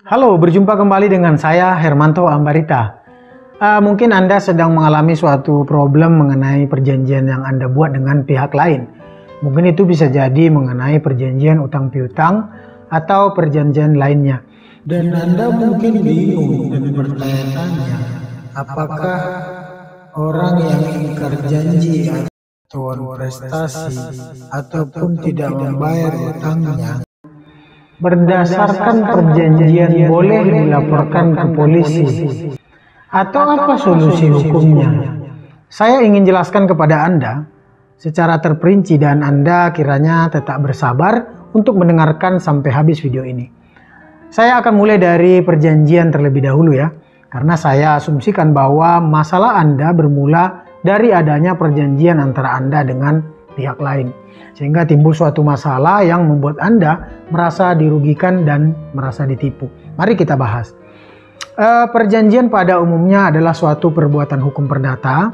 Halo, berjumpa kembali dengan saya Hermanto Ambarita. Mungkin Anda sedang mengalami suatu problem mengenai perjanjian yang Anda buat dengan pihak lain. Mungkin itu bisa jadi mengenai perjanjian utang piutang atau perjanjian lainnya. Dan Anda mungkin bingung dan bertanya-tanya, apakah orang yang ingkar janji atau prestasi ataupun tidak membayar utangnya berdasarkan perjanjian boleh dilaporkan ke polisi, atau apa solusi hukumnya? Saya ingin jelaskan kepada Anda secara terperinci dan Anda kiranya tetap bersabar untuk mendengarkan sampai habis video ini. Saya akan mulai dari perjanjian terlebih dahulu ya, karena saya asumsikan bahwa masalah Anda bermula dari adanya perjanjian antara Anda dengan pihak lain, sehingga timbul suatu masalah yang membuat Anda merasa dirugikan dan merasa ditipu. Mari kita bahas. Perjanjian pada umumnya adalah suatu perbuatan hukum perdata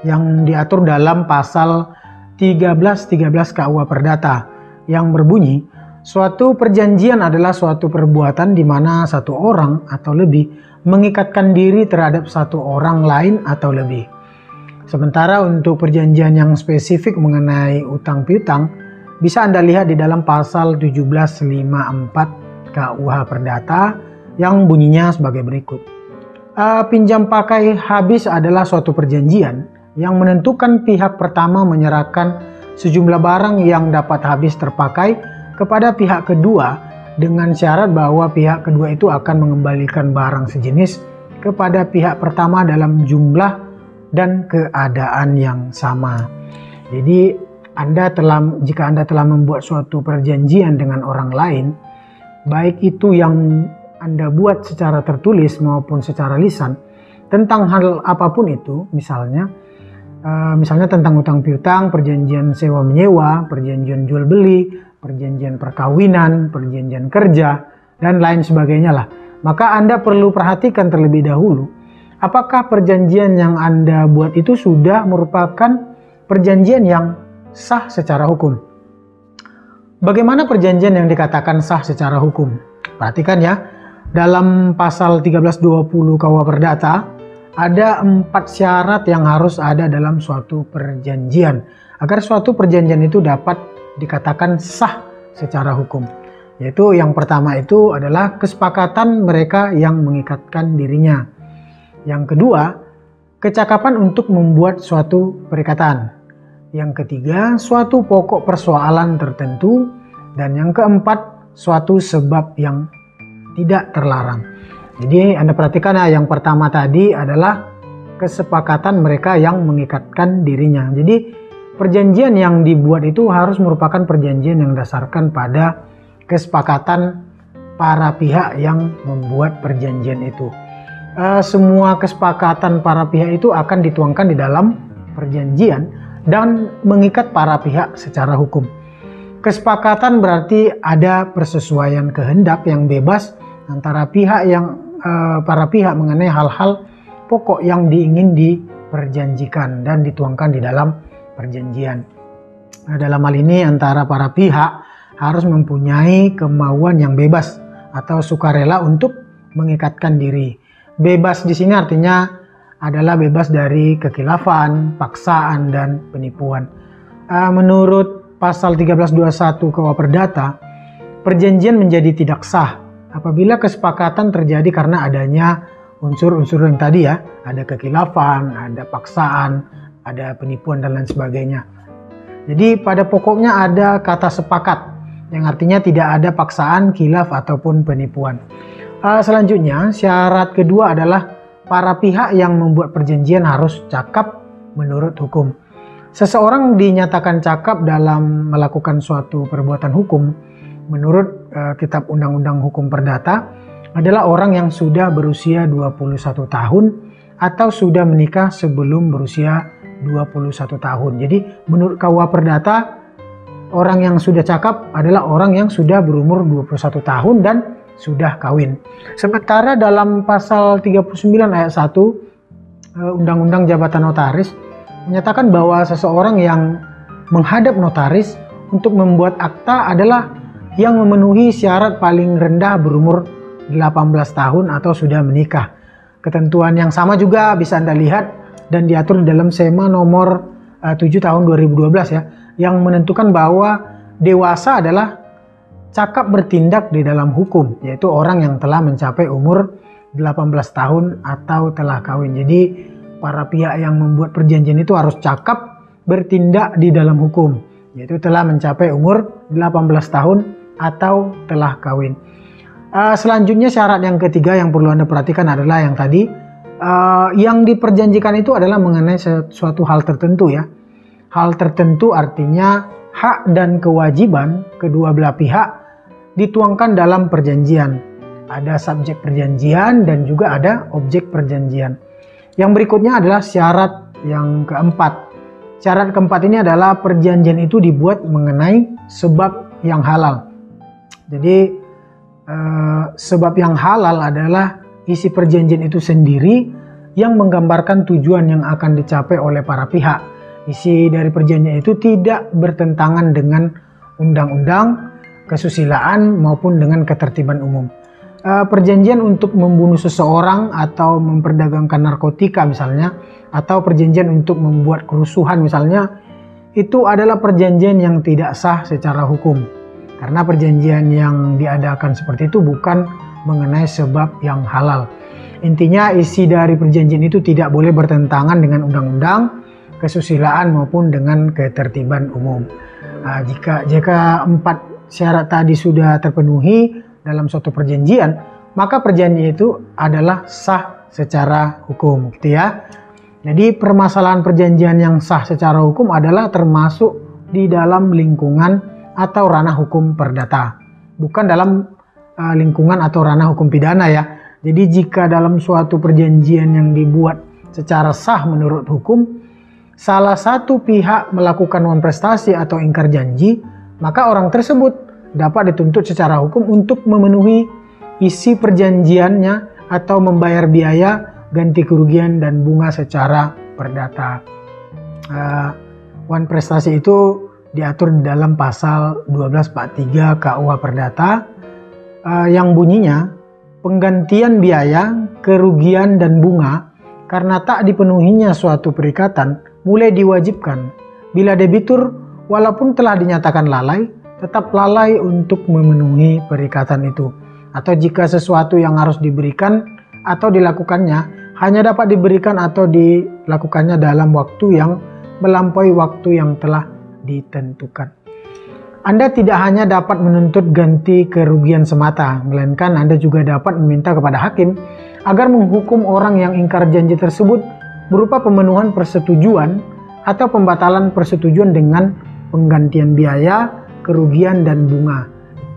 yang diatur dalam pasal 1313 KUH Perdata yang berbunyi, suatu perjanjian adalah suatu perbuatan di mana satu orang atau lebih mengikatkan diri terhadap satu orang lain atau lebih. Sementara untuk perjanjian yang spesifik mengenai utang piutang bisa Anda lihat di dalam pasal 1754 KUH Perdata yang bunyinya sebagai berikut. Pinjam pakai habis adalah suatu perjanjian yang menentukan pihak pertama menyerahkan sejumlah barang yang dapat habis terpakai kepada pihak kedua dengan syarat bahwa pihak kedua itu akan mengembalikan barang sejenis kepada pihak pertama dalam jumlah dan keadaan yang sama. Jadi jika Anda telah membuat suatu perjanjian dengan orang lain, baik itu yang Anda buat secara tertulis maupun secara lisan, tentang hal apapun itu, misalnya tentang utang piutang, perjanjian sewa menyewa, perjanjian jual beli, perjanjian perkawinan, perjanjian kerja, dan lain sebagainya lah. Maka Anda perlu perhatikan terlebih dahulu, apakah perjanjian yang Anda buat itu sudah merupakan perjanjian yang sah secara hukum. Bagaimana perjanjian yang dikatakan sah secara hukum? Perhatikan ya, dalam pasal 1320 KUH Perdata ada 4 syarat yang harus ada dalam suatu perjanjian agar suatu perjanjian itu dapat dikatakan sah secara hukum. Yaitu yang pertama itu adalah kesepakatan mereka yang mengikatkan dirinya. Yang kedua, kecakapan untuk membuat suatu perikatan. Yang ketiga, suatu pokok persoalan tertentu. Dan yang keempat, suatu sebab yang tidak terlarang. Jadi Anda perhatikan ya, yang pertama tadi adalah kesepakatan mereka yang mengikatkan dirinya. Jadi perjanjian yang dibuat itu harus merupakan perjanjian yang dasarkan pada kesepakatan para pihak yang membuat perjanjian itu. Semua kesepakatan para pihak itu akan dituangkan di dalam perjanjian dan mengikat para pihak secara hukum. Kesepakatan berarti ada persesuaian kehendak yang bebas antara para pihak mengenai hal-hal pokok yang ingin diperjanjikan dan dituangkan di dalam perjanjian. Dalam hal ini antara para pihak harus mempunyai kemauan yang bebas atau sukarela untuk mengikatkan diri. Bebas di sini artinya adalah bebas dari kekhilafan, paksaan, dan penipuan. Menurut pasal 1321 KUH Perdata, perjanjian menjadi tidak sah apabila kesepakatan terjadi karena adanya unsur-unsur yang tadi ya, ada kekhilafan, ada paksaan, ada penipuan, dan lain sebagainya. Jadi pada pokoknya ada kata sepakat, yang artinya tidak ada paksaan, khilaf, ataupun penipuan. Selanjutnya, syarat kedua adalah para pihak yang membuat perjanjian harus cakap menurut hukum. Seseorang dinyatakan cakap dalam melakukan suatu perbuatan hukum menurut Kitab Undang-Undang Hukum Perdata adalah orang yang sudah berusia 21 tahun atau sudah menikah sebelum berusia 21 tahun. Jadi menurut KUH Perdata, orang yang sudah cakap adalah orang yang sudah berumur 21 tahun dan sudah kawin. Sementara dalam pasal 39 ayat 1 Undang-Undang Jabatan Notaris menyatakan bahwa seseorang yang menghadap notaris untuk membuat akta adalah yang memenuhi syarat paling rendah berumur 18 tahun atau sudah menikah. Ketentuan yang sama juga bisa Anda lihat dan diatur dalam SEMA nomor 7 tahun 2012 ya, yang menentukan bahwa dewasa adalah cakap bertindak di dalam hukum, yaitu orang yang telah mencapai umur 18 tahun atau telah kawin. Jadi para pihak yang membuat perjanjian itu harus cakap bertindak di dalam hukum, yaitu telah mencapai umur 18 tahun atau telah kawin. Selanjutnya syarat yang ketiga yang perlu Anda perhatikan adalah yang tadi, yang diperjanjikan itu adalah mengenai suatu hal tertentu ya. Hal tertentu artinya hak dan kewajiban kedua belah pihak dituangkan dalam perjanjian. Ada subjek perjanjian dan juga ada objek perjanjian. Yang berikutnya adalah syarat yang keempat. Syarat keempat ini adalah perjanjian itu dibuat mengenai sebab yang halal. Jadi sebab yang halal adalah isi perjanjian itu sendiri yang menggambarkan tujuan yang akan dicapai oleh para pihak. Isi dari perjanjian itu tidak bertentangan dengan undang-undang, kesusilaan maupun dengan ketertiban umum. Perjanjian untuk membunuh seseorang atau memperdagangkan narkotika misalnya, atau perjanjian untuk membuat kerusuhan misalnya, itu adalah perjanjian yang tidak sah secara hukum. Karena perjanjian yang diadakan seperti itu bukan mengenai sebab yang halal. Intinya isi dari perjanjian itu tidak boleh bertentangan dengan undang-undang, kesusilaan maupun dengan ketertiban umum. Jika empat syarat tadi sudah terpenuhi dalam suatu perjanjian, maka perjanjian itu adalah sah secara hukum, gitu ya. Jadi permasalahan perjanjian yang sah secara hukum adalah termasuk di dalam lingkungan atau ranah hukum perdata, bukan dalam lingkungan atau ranah hukum pidana ya. Jadi jika dalam suatu perjanjian yang dibuat secara sah menurut hukum, salah satu pihak melakukan non-prestasi atau ingkar janji, maka orang tersebut dapat dituntut secara hukum untuk memenuhi isi perjanjiannya atau membayar biaya ganti kerugian dan bunga secara perdata. Non-prestasi itu diatur di dalam pasal 1243 KUH Perdata yang bunyinya penggantian biaya, kerugian dan bunga karena tak dipenuhinya suatu perikatan mulai diwajibkan bila debitur walaupun telah dinyatakan lalai tetap lalai untuk memenuhi perikatan itu, atau jika sesuatu yang harus diberikan atau dilakukannya hanya dapat diberikan atau dilakukannya dalam waktu yang melampaui waktu yang telah ditentukan. Anda tidak hanya dapat menuntut ganti kerugian semata, melainkan Anda juga dapat meminta kepada hakim agar menghukum orang yang ingkar janji tersebut berupa pemenuhan persetujuan atau pembatalan persetujuan dengan penggantian biaya, kerugian dan bunga.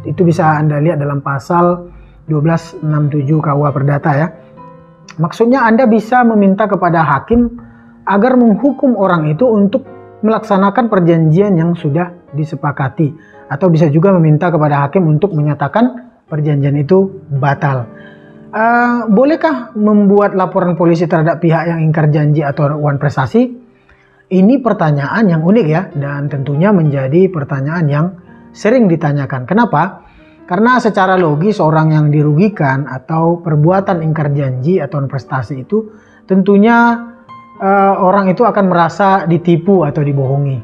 Itu bisa Anda lihat dalam pasal 1267 KUH Perdata ya. Maksudnya Anda bisa meminta kepada hakim agar menghukum orang itu untuk melaksanakan perjanjian yang sudah disepakati, atau bisa juga meminta kepada hakim untuk menyatakan perjanjian itu batal. Bolehkah membuat laporan polisi terhadap pihak yang ingkar janji atau wan prestasi? Ini pertanyaan yang unik ya, dan tentunya menjadi pertanyaan yang sering ditanyakan. Kenapa? Karena secara logis orang yang dirugikan atau perbuatan ingkar janji atau wan prestasi itu tentunya orang itu akan merasa ditipu atau dibohongi.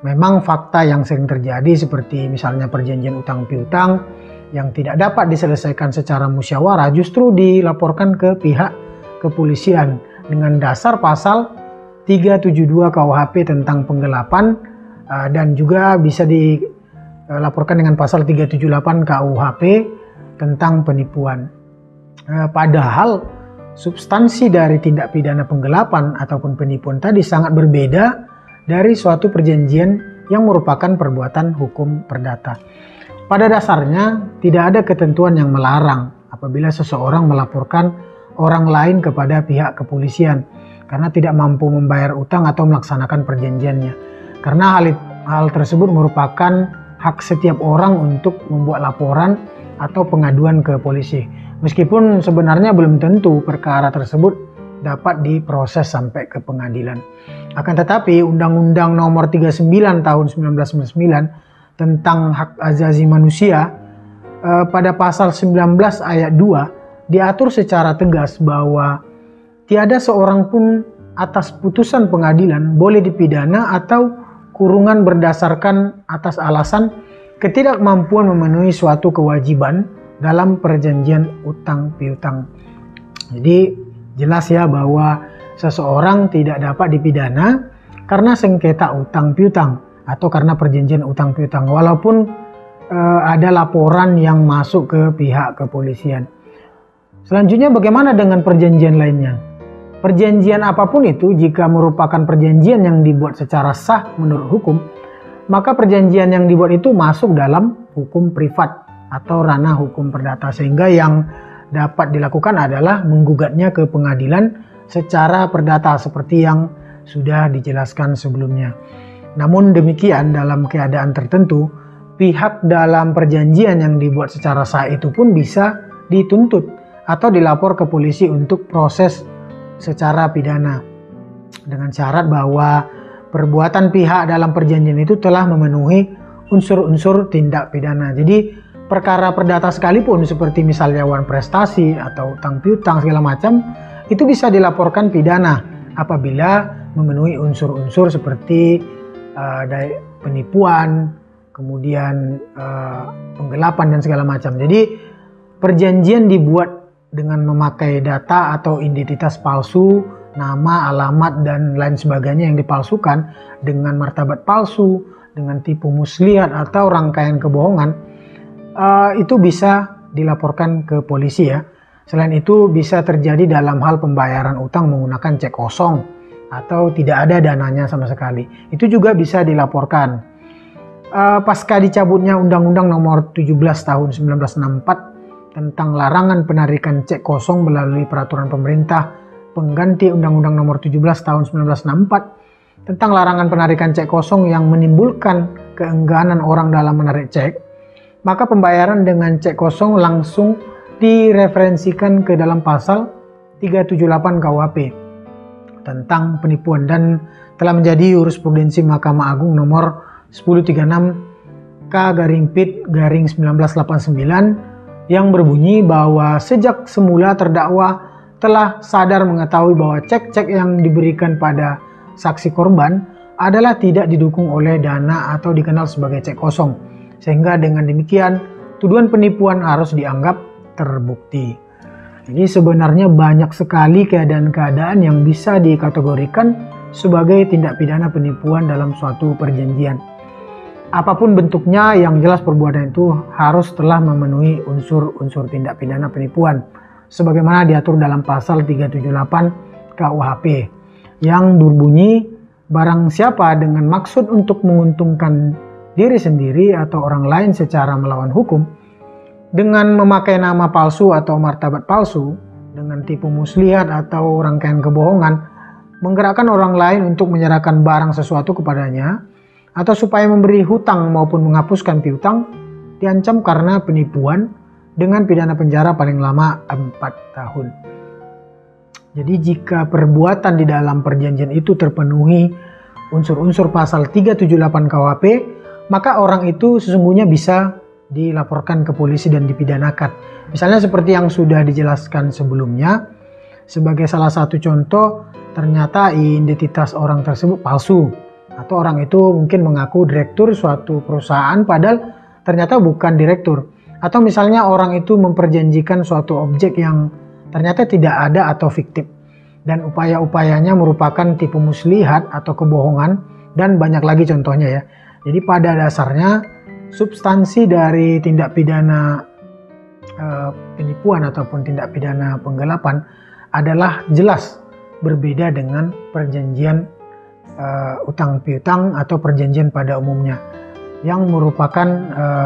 Memang fakta yang sering terjadi seperti misalnya perjanjian utang piutang yang tidak dapat diselesaikan secara musyawarah justru dilaporkan ke pihak kepolisian dengan dasar pasal 372 KUHP tentang penggelapan dan juga bisa dilaporkan dengan pasal 378 KUHP tentang penipuan. Padahal substansi dari tindak pidana penggelapan ataupun penipuan tadi sangat berbeda dari suatu perjanjian yang merupakan perbuatan hukum perdata. Pada dasarnya tidak ada ketentuan yang melarang apabila seseorang melaporkan orang lain kepada pihak kepolisian karena tidak mampu membayar utang atau melaksanakan perjanjiannya. Karena hal tersebut merupakan hak setiap orang untuk membuat laporan atau pengaduan ke polisi. Meskipun sebenarnya belum tentu perkara tersebut dapat diproses sampai ke pengadilan. Akan tetapi Undang-Undang Nomor 39 Tahun 1999 tentang hak asasi manusia pada pasal 19 ayat 2 diatur secara tegas bahwa tiada seorang pun atas putusan pengadilan boleh dipidana atau kurungan berdasarkan atas alasan ketidakmampuan memenuhi suatu kewajiban dalam perjanjian utang piutang. Jadi jelas ya bahwa seseorang tidak dapat dipidana karena sengketa utang piutang atau karena perjanjian utang piutang, walaupun ada laporan yang masuk ke pihak kepolisian. Selanjutnya, bagaimana dengan perjanjian lainnya? Perjanjian apapun itu, jika merupakan perjanjian yang dibuat secara sah menurut hukum, maka perjanjian yang dibuat itu masuk dalam hukum privat atau ranah hukum perdata, sehingga yang dapat dilakukan adalah menggugatnya ke pengadilan secara perdata seperti yang sudah dijelaskan sebelumnya. Namun demikian, dalam keadaan tertentu, pihak dalam perjanjian yang dibuat secara sah itu pun bisa dituntut atau dilapor ke polisi untuk proses secara pidana dengan syarat bahwa perbuatan pihak dalam perjanjian itu telah memenuhi unsur-unsur tindak pidana. Jadi perkara perdata sekalipun seperti misalnya wan prestasi atau utang piutang segala macam itu bisa dilaporkan pidana apabila memenuhi unsur-unsur seperti penipuan, kemudian penggelapan dan segala macam. Jadi perjanjian dibuat dengan memakai data atau identitas palsu, nama, alamat, dan lain sebagainya yang dipalsukan, dengan martabat palsu, dengan tipu muslihat atau rangkaian kebohongan, itu bisa dilaporkan ke polisi ya. Selain itu bisa terjadi dalam hal pembayaran utang menggunakan cek kosong atau tidak ada dananya sama sekali. Itu juga bisa dilaporkan. Pasca dicabutnya Undang-Undang Nomor 17 Tahun 1964 tentang larangan penarikan cek kosong melalui peraturan pemerintah pengganti Undang-Undang Nomor 17 Tahun 1964 tentang larangan penarikan cek kosong yang menimbulkan keengganan orang dalam menarik cek, maka pembayaran dengan cek kosong langsung direferensikan ke dalam pasal 378 KUHP tentang penipuan dan telah menjadi jurisprudensi Mahkamah Agung nomor 1036 K/Pid/1989 yang berbunyi bahwa sejak semula terdakwa telah sadar mengetahui bahwa cek-cek yang diberikan pada saksi korban adalah tidak didukung oleh dana atau dikenal sebagai cek kosong, sehingga dengan demikian tuduhan penipuan harus dianggap terbukti. Jadi sebenarnya banyak sekali keadaan-keadaan yang bisa dikategorikan sebagai tindak pidana penipuan dalam suatu perjanjian. Apapun bentuknya, yang jelas perbuatan itu harus telah memenuhi unsur-unsur tindak pidana penipuan sebagaimana diatur dalam pasal 378 KUHP yang berbunyi barang siapa dengan maksud untuk menguntungkan diri sendiri atau orang lain secara melawan hukum dengan memakai nama palsu atau martabat palsu, dengan tipu muslihat atau rangkaian kebohongan, menggerakkan orang lain untuk menyerahkan barang sesuatu kepadanya, atau supaya memberi hutang maupun menghapuskan piutang, diancam karena penipuan dengan pidana penjara paling lama 4 tahun. Jadi jika perbuatan di dalam perjanjian itu terpenuhi unsur-unsur pasal 378 KUHP, maka orang itu sesungguhnya bisa dilaporkan ke polisi dan dipidanakan. Misalnya seperti yang sudah dijelaskan sebelumnya, sebagai salah satu contoh, ternyata identitas orang tersebut palsu, atau orang itu mungkin mengaku direktur suatu perusahaan padahal ternyata bukan direktur, atau misalnya orang itu memperjanjikan suatu objek yang ternyata tidak ada atau fiktif, dan upaya-upayanya merupakan tipu muslihat atau kebohongan, dan banyak lagi contohnya ya. Jadi pada dasarnya substansi dari tindak pidana penipuan ataupun tindak pidana penggelapan adalah jelas berbeda dengan perjanjian utang piutang atau perjanjian pada umumnya yang merupakan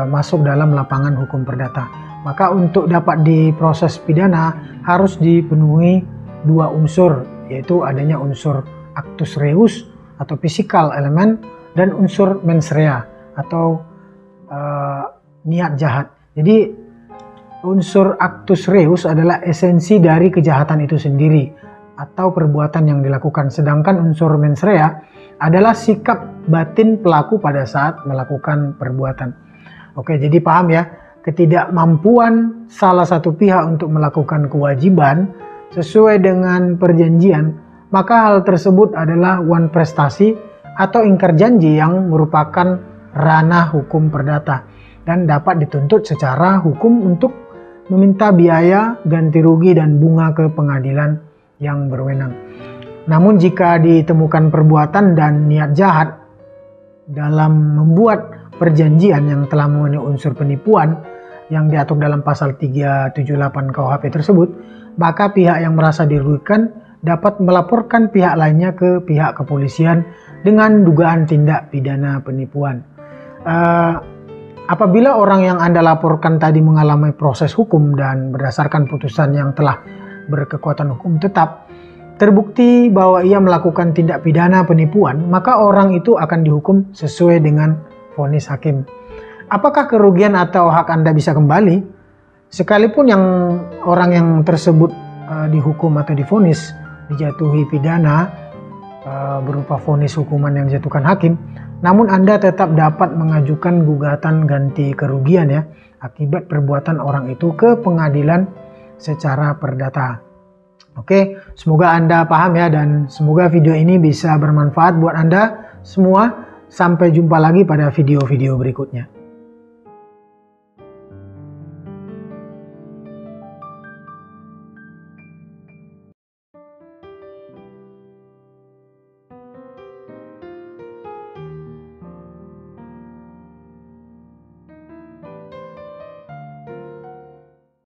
masuk dalam lapangan hukum perdata. Maka untuk dapat diproses pidana harus dipenuhi dua unsur, yaitu adanya unsur actus reus atau physical element dan unsur mens rea atau niat jahat. Jadi unsur actus reus adalah esensi dari kejahatan itu sendiri atau perbuatan yang dilakukan, sedangkan unsur mens rea adalah sikap batin pelaku pada saat melakukan perbuatan. Oke, jadi paham ya, ketidakmampuan salah satu pihak untuk melakukan kewajiban sesuai dengan perjanjian, maka hal tersebut adalah wan prestasi atau ingkar janji yang merupakan ranah hukum perdata dan dapat dituntut secara hukum untuk meminta biaya, ganti rugi, dan bunga ke pengadilan yang berwenang. Namun jika ditemukan perbuatan dan niat jahat dalam membuat perjanjian yang telah memenuhi unsur penipuan yang diatur dalam pasal 378 KUHP tersebut, maka pihak yang merasa dirugikan dapat melaporkan pihak lainnya ke pihak kepolisian dengan dugaan tindak pidana penipuan. Apabila orang yang Anda laporkan tadi mengalami proses hukum dan berdasarkan putusan yang telah berkekuatan hukum tetap, terbukti bahwa ia melakukan tindak pidana penipuan, maka orang itu akan dihukum sesuai dengan vonis hakim. Apakah kerugian atau hak Anda bisa kembali? Sekalipun orang yang tersebut dihukum atau divonis dijatuhi pidana berupa vonis hukuman yang dijatuhkan hakim, namun Anda tetap dapat mengajukan gugatan ganti kerugian ya akibat perbuatan orang itu ke pengadilan secara perdata. Oke, semoga Anda paham ya, dan semoga video ini bisa bermanfaat buat Anda semua. Sampai jumpa lagi pada video-video berikutnya.